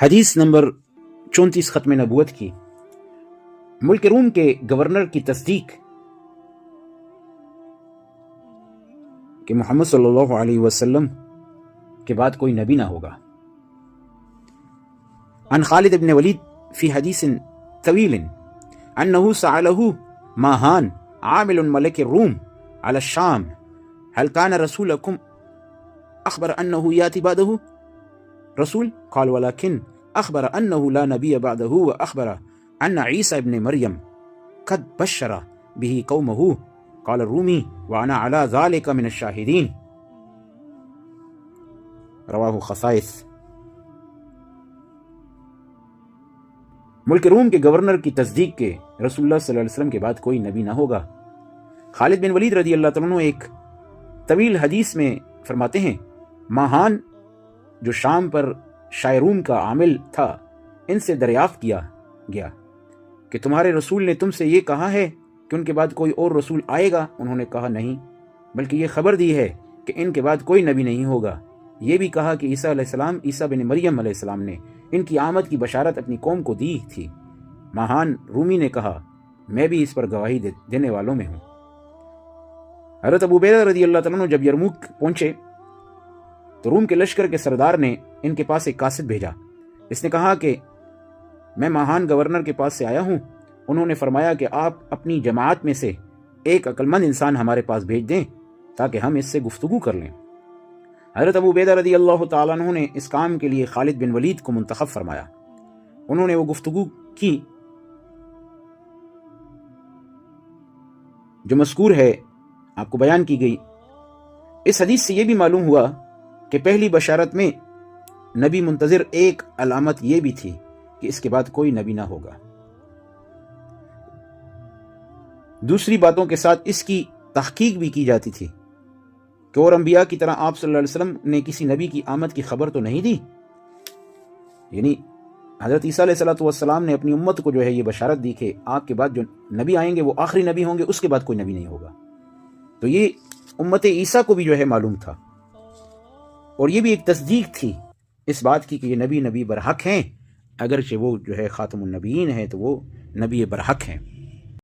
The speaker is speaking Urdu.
حدیث نمبر 34 ختم نبوت کی۔ ملک روم کے گورنر کی تصدیق کہ محمد صلی اللہ علیہ وسلم کے بعد کوئی نبی نہ ہوگا۔ عن خالد بن ولید فی حدیث طویل انه سأله ماہان عامل ملک الروم على الشام هل كان رسولكم اخبر انه ياتي بعده رسول قال ولكن اخبر انه لا نبي بعده واخبر ان عيسى ابن مريم قد بشر به قومه قال الرومي وانا على ذلك من الشاهدين رواہ خصائص۔ ملک روم کے گورنر کی تصدیق کے رسول اللہ صلی اللہ علیہ وسلم کے بعد کوئی نبی نہ ہوگا۔ خالد بن ولید رضی اللہ تعالیٰ عنہ ایک طویل حدیث میں فرماتے ہیں، ماہان جو شام پر شاہ روم کا عامل تھا، ان سے دریافت کیا گیا کہ تمہارے رسول نے تم سے یہ کہا ہے کہ ان کے بعد کوئی اور رسول آئے گا؟ انہوں نے کہا نہیں، بلکہ یہ خبر دی ہے کہ ان کے بعد کوئی نبی نہیں ہوگا۔ یہ بھی کہا کہ عیسیٰ علیہ السلام، عیسیٰ بن مریم علیہ السلام نے ان کی آمد کی بشارت اپنی قوم کو دی تھی۔ ماہان رومی نے کہا، میں بھی اس پر گواہی دینے والوں میں ہوں۔ حضرت ابو عبیدہ رضی اللہ تعالیٰ عنہ جب یرموک پہنچے تو روم کے لشکر کے سردار نے ان کے پاس ایک قاصد بھیجا۔ اس نے کہا کہ میں ماہان گورنر کے پاس سے آیا ہوں۔ انہوں نے فرمایا کہ آپ اپنی جماعت میں سے ایک عقلمند انسان ہمارے پاس بھیج دیں تاکہ ہم اس سے گفتگو کر لیں۔ حضرت ابو عبیدہ رضی اللہ تعالیٰ عنہ نے اس کام کے لیے خالد بن ولید کو منتخب فرمایا۔ انہوں نے وہ گفتگو کی جو مذکور ہے، آپ کو بیان کی گئی۔ اس حدیث سے یہ بھی معلوم ہوا کہ پہلی بشارت میں نبی منتظر ایک علامت یہ بھی تھی کہ اس کے بعد کوئی نبی نہ ہوگا۔ دوسری باتوں کے ساتھ اس کی تحقیق بھی کی جاتی تھی کہ اور انبیاء کی طرح آپ صلی اللہ علیہ وسلم نے کسی نبی کی آمد کی خبر تو نہیں دی، یعنی حضرت عیسیٰ علیہ السلام نے اپنی امت کو جو ہے یہ بشارت دی کہ آپ کے بعد جو نبی آئیں گے وہ آخری نبی ہوں گے، اس کے بعد کوئی نبی نہیں ہوگا۔ تو یہ امت عیسیٰ کو بھی جو ہے معلوم تھا، اور یہ بھی ایک تصدیق تھی اس بات کی کہ یہ نبی برحق ہیں، اگرچہ وہ جو ہے خاتم النبیین ہیں تو وہ نبی برحق ہیں۔